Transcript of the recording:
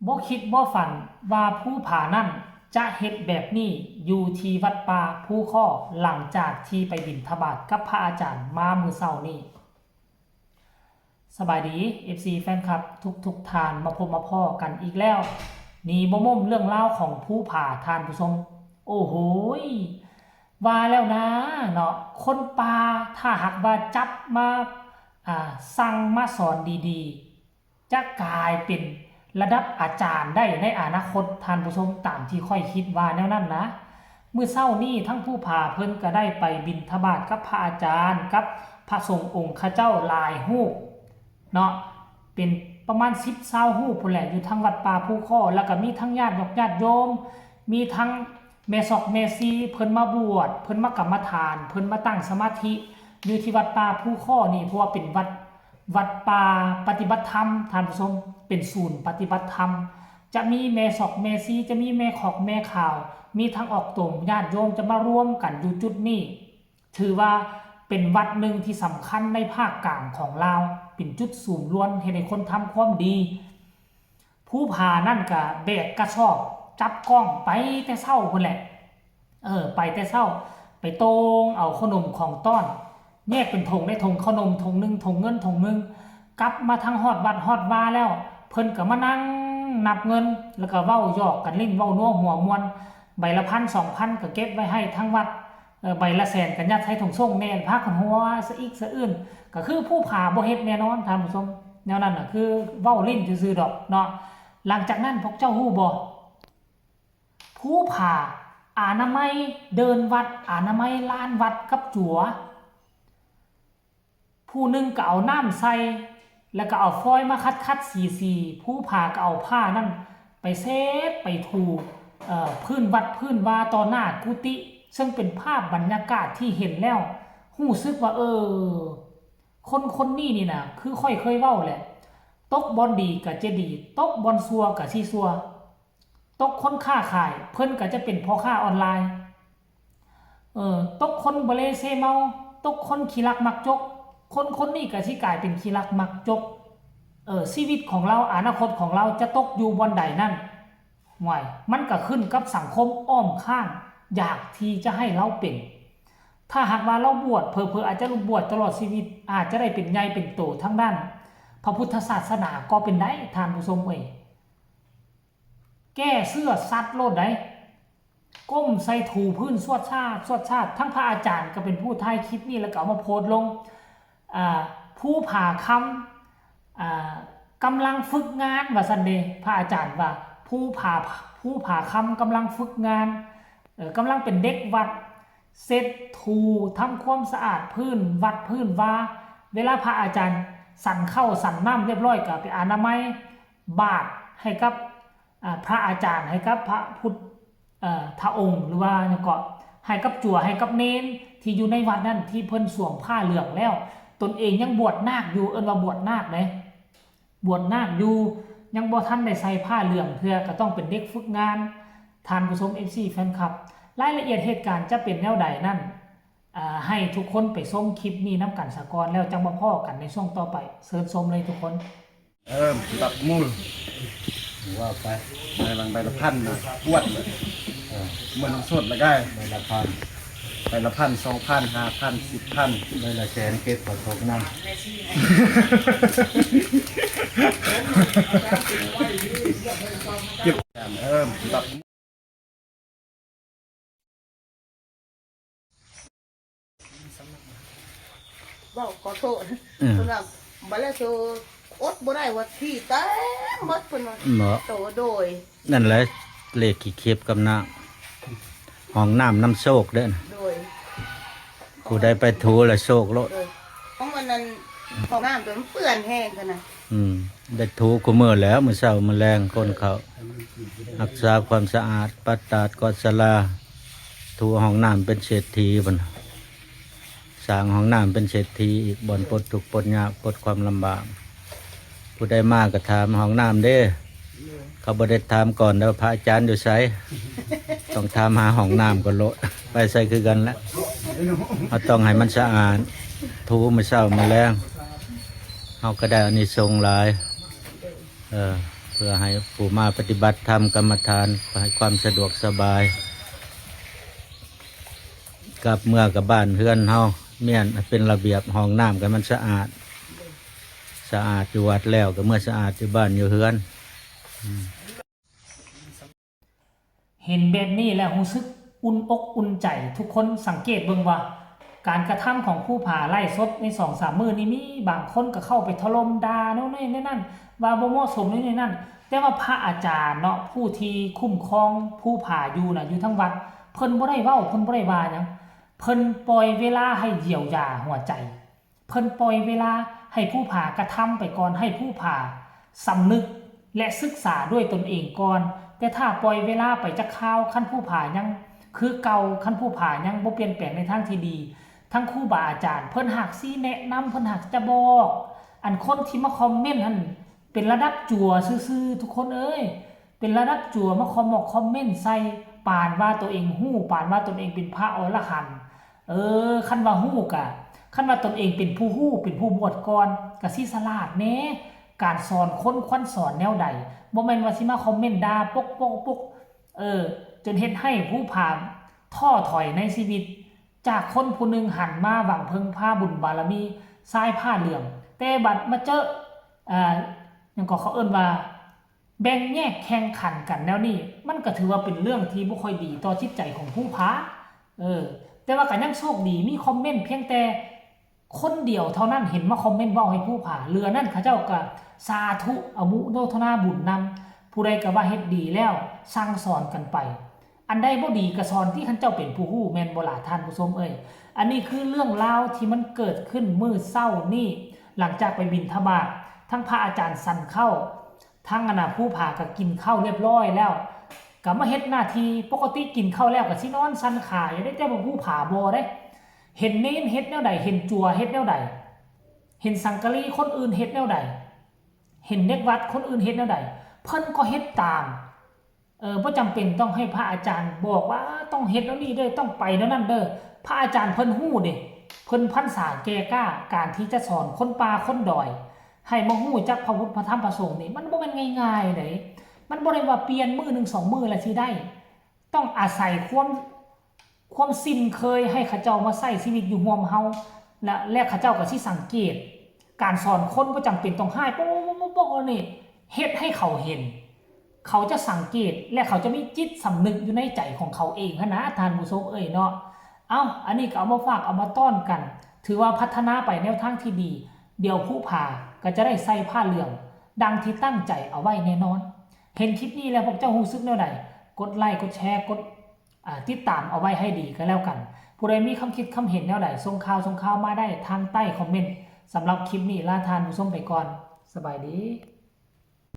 บ่คิดบ่ฝันว่าผู้ผานั่นจะเฮ็ดแบบนี้อยู่ที่วัดป่าผู้ข้อหลังจากที่ไปบิณฑบาตกับพระอาจารย์มามื้อเช้านี้สบายดี FC แฟนคลับทุกทานมาพบมาพ่อกันอีกแล้วนี่บ่ม่มเรื่องเล่าของผู้ผาทานผู้ชมโอ้โหว่าแล้วนะเนาะคนป่าถ้าหากว่าจับมาสั่งมาสอนดีๆจะกลายเป็นระดับอาจารย์ได้ในอนาคตท่านผู้ชมตามที่ค่อยคิดว่าแนวนั้นนะเมื่อเช้านี้ทั้งผู้พาเพิ่นก็ได้ไปบิณฑบาตกับพระอาจารย์กับพระสงฆ์องค์ข้าเจ้าหลายรูปเนาะเป็นประมาณ10-20รูปพุ่นแหละอยู่ทั้งวัดป่าภูข้อแล้วก็มีทั้งญาติโยมมีทั้งแม่ศอกแม่ซีเพิ่นมาบวชเพิ่นมากรรมฐานเพิ่นมาตั้งสมาธิอยู่ที่วัดป่าภูข้อนี่เพราะว่าเป็นวัดป่าปฏิบัติธรรมท่านผู้ชมเป็นศูนย์ปฏิบัติธรรมจะมีแม่ศอกแม่ซีจะมีแม่ขอกแม่ข่าวมีทั้งออกตรงญาติโยมจะมารวมกันอยู่จุดนี้ถือว่าเป็นวัดหนึ่งที่สำคัญในภาคกลางของลาวเป็นจุดสูงล้วนให้คนทำความดีผู้พานั่นก็แบกกระสอบจับกล้องไปแต่เช้าคนแหละไปแต่เช้าไปตรงเอาขนมของต้อนแยกเป็นธงได้ธงขนมธงหนึ่งธงเงินธงหนึ่งกลับมาทางฮอดวัดฮอดวาแล้วเพิ่นก็มานั่งนับเงินแล้วก็เว้าหยอกกันเล่นเว้านัวหัวมวนใบละ1,000-2,000ก็เก็บไว้ให้ทั้งวัดใบละแสนกันยัดใช้ถุงส่งแน่พากันหัวซะอีกซะอื่นก็คือผู้ผาบ่เฮ็ดแน่นอนท่านผู้ชมแนวนั้นน่ะคือเว้าลิ้นซื่อๆดอกเนาะหลังจากนั้นพวกเจ้าฮู้บ่ผู้ผาอนามัยเดินวัดอนามัยลานวัดกับจั่วผู้หนึ่งก็เอาน้ำใส่แล้วก็เอาฟอยล์มาคัดสีผู้ผาก็เอาผ้านั่นไปเซตไปถูพื้นวัดพื้นวาต่อหน้ากุฏิซึ่งเป็นภาพบรรยากาศที่เห็นแล้วรู้สึกว่าคนนี้นี่นะคือค่อยเคยเว้าแหละตกบอลดีก็จะดีตกบอลซัวก็สิซัวตกคนค้าขายเพิ่นก็จะเป็นพ่อค้าออนไลน์ตกคนบ่เลเซเมาตกคนขี้ลักมักจกคนนี้ก็สิกลายเป็นขี้ลักมักจกชีวิตของเราอนาคตของเราจะตกอยู่บนใดนั่นห่วยมันก็ขึ้นกับสังคมอ้อมข้างอยากที่จะให้เราเป็นถ้าหากว่าเราบวชเผลอๆอาจจะบวชตลอดชีวิตอาจจะได้เป็นใหญ่เป็นโตทั้งด้านพระพุทธศาสนาก็เป็นได้ท่านผู้ชมแก้เสื้อซัดโลดได้ก้มใส่ถูพื้นสวดชาติทั้งพระอาจารย์ก็เป็นผู้ถ่ายคลิปนี้แล้วก็เอามาโพสต์ลงผู้ผ่าคำกำลังฝึกงานว่าซันเดพระอาจารย์ว่าผู้ผ่าคำกำลังฝึกงานกำลังเป็นเด็กวัดเสร็จถูทำความสะอาดพื้นวัดพื้นวาเวลาพระอาจารย์สั่นเข้าสั่นน้ำเรียบร้อยกับไปอนามัยบาตรให้กับพระอาจารย์ให้กับพระพุทธองค์หรือว่าก็ให้กับจั่วให้กับเน้นที่อยู่ในวัดนั่นที่เพิ่นสวมผ้าเหลืองแล้วตนเองยังบวชนาคอยู่ว่าบวชนาคเลยบวชนาคอยู่ยังบ่ทันได้ใส่ผ้าเหลืองเพื่อก็ต้องเป็นเด็กฝึกงานท่านผู้ชม FC แฟนคลับรายละเอียดเหตุการณ์จะเป็นแนวใดนั่นให้ทุกคนไปชมคลิปนี้น้ำกันสะกอนแล้วจังมาพ่อกันในช่วงต่อไปเชิญชมเลยทุกคนตับมูลว่าไปใบละพันนะอ้วนเลยเหมือนสดละได้ใบละพัน2,000 5,000 10,000ใบละแสนเก็บผลตกน้ำเก็บตับบอกขอโทษสำหรับบาลโซอดบ่ได้ว่าที่เต็มหมดเพิ่นว่าโตโดยนั่นแหละเลขขี้เข็บกับน้ำห้องน้ำโชคเด้อโดยผู้ใดไปถูแล้วโชคโลดของมันนั้นของน้ำตัวมันเปื้อนแห้งกันน่ะได้ถูกูมื้อแล้วมื้อเช้ามื้อแลงคนเขารักษาความสะอาดปัดตาดกอดศาลาถูห้องน้ำเป็นเศรษฐีพุ่นสร้างห้องน้ำเป็นเศรษฐีอีกบ่อนปลดทุกข์ปลดยากปลดความลำบากผู้ใดมาก็ถามห้องน้ำเด้เขาบ่ได้ถามก่อนแล้วพระอาจารย์อยู่ไสต้องถามหาห้องน้ำก่อนโลดไปใส่คือกันแล้วเราต้องให้มันสะอาดถูมื้อเช้ามื้อแลงเฮาก็ได้อานิสงส์หลาย เพื่อให้ผู้มาปฏิบัติธรรมกรรมฐานให้ความสะดวกสบายกับเมื่อกับบ้านเฮือนเฮาเมียนเป็นระเบียบห้องน้ำกันมันสะอาดอยู่วัดแล้วก็เมื่อสะอาดอยู่บ้านอยู่เฮือน เห็นแบบนี้แล้วรู้สึกอุ่นอกอุ่นใจทุกคนสังเกตเบิ่งว่าการกระทำของผู้ผ่าไล่สดใน 2-3 มื้อนี้มีบางคนก็เข้าไปถล่มด่าโน่นนี่นั่นว่าบ่เหมาะสมนี่นั่นแต่ว่าพระอาจารย์เนาะผู้ที่คุ้มครองผู้ผ่าอยู่น่ะอยู่ทั้งวัดเพิ่นบ่ได้เว้าเพิ่นบ่ได้ว่าหยังเพิ่นปล่อยเวลาให้เยียวยาหัวใจเพิ่นปล่อยเวลาให้ผู้ผ่ากระทำไปก่อนให้ผู้ผ่าสำนึกและศึกษาด้วยตนเองก่อนแต่ถ้าปล่อยเวลาไปจักคราวคันผู้ผ่ายังคือเก่าคันผู้ผ่ายังบ่เปลี่ยนแปลงในทางที่ดีทั้งครูบาอาจารย์เพิ่นหักสิแนะนำเพิ่นหักจะบอกอันคนที่มาคอมเมนต์หั่นเป็นระดับจั่วซื่อๆทุกคนเอ้ยเป็นระดับจั่วมาคอมเมนต์ใส่ปานว่าตัวเองฮู้ปานว่าตนเองเป็นพระอรหันต์คันว่าฮู้กะคันว่าตนเองเป็นผู้ฮู้เป็นผู้บวชก่อนก็สิสลาดแน่การสอนคนควรสอนแนวใดบ่แม่นว่าสิมาคอมเมนต์ด่าปกจนเฮ็ดให้ผู้ผ่านท้อถอยในชีวิตจากคนผู้หนึ่งหันมาหวังเพิ่งพาบุญบารมีสายผ้าเหลืองแต่บัดมาเจอยังก็เขาเอิ้นว่าแบ่งแยกแข่งขันกันแนวนี้มันก็ถือว่าเป็นเรื่องที่บ่ค่อยดีต่อจิตใจของผู้พาแต่ว่าก็ยังโชคดีมีคอมเมนต์เพียงแต่คนเดียวเท่านั้นเห็นมาคอมเมนต์เว้าให้ผู้พาเรือนั่นเขาเจ้าก็สาธุอนุโมทนาบุญนำผู้ใดก็ว่าเฮ็ดดีแล้วสั่งสอนกันไปอันใดบ่ดีก็สอนที่คันเจ้าเป็นผู้ฮู้แม่นบ่ล่ะท่านผู้ชมเอ้ยอันนี้คือเรื่องราวที่มันเกิดขึ้นมื้อเช้านี้หลังจากไปบิณฑบาตทั้งพระอาจารย์สั่นเข้าทั้งผู้ผ่าก็กินข้าวเรียบร้อยแล้วก็มาเฮ็ดหน้าที่ปกติกินข้าวแล้วก็สินอนสั่นขาอย่าได้แต่ว่าผู้ผ่าบ่ได้เห็นเน้นเฮ็ดแนวใดเห็นจัวเฮ็ดแนวใดเห็นสังกะรีคนอื่นเฮ็ดแนวใดเห็นเด็กวัดคนอื่นเฮ็ดแนวใดเพิ่นก็เฮ็ดตามบ่จำเป็นต้องให้พระอาจารย์บอกว่าต้องเฮ็ดแล้วนี่เด้อต้องไปแล้วนั่นเด้อพระอาจารย์เพิ่นฮู้เด้เพิ่นพรรษาแก่กล้าการที่จะสอนคนป่าคนดอยให้มาฮู้จักพระพุทธพระธรรมพระสงฆ์นี่มันบ่แม่นง่ายๆเด้มันบ่ได้ว่าเปลี่ยนมื้อนึง2มื้อแล้วสิได้ต้องอาศัยความสิ้นเคยให้เขาเจ้ามาใช้ชีวิตอยู่ร่วมเฮาและเขาเจ้าก็สิสังเกตการสอนคนบ่จำเป็นต้องให้ป๊อกๆนี่เฮ็ดให้เขาเห็นเขาจะสังเกตและเขาจะมีจิตสำนึกอยู่ในใจของเขาเองนะท่านผู้ชมเนาะอันนี้ก็เอามาฝากเอามาต้อนกันถือว่าพัฒนาไปแนวทางที่ดีเดี๋ยวผู้ผ่าก็จะได้ใส่ผ้าเหลืองดังที่ตั้งใจเอาไว้แน่นอนเห็นคลิปนี้แล้วพวกเจ้ารู้สึกแนวใดกดไลค์กดแชร์กดติดตามเอาไว้ให้ดีก็แล้วกันผู้ใดมีคำคิดคำเห็นแนวใดส่งข่าวมาได้ทางใต้คอมเมนต์สำหรับคลิปนี้ลาท่านผู้ชมไปก่อนสบายดี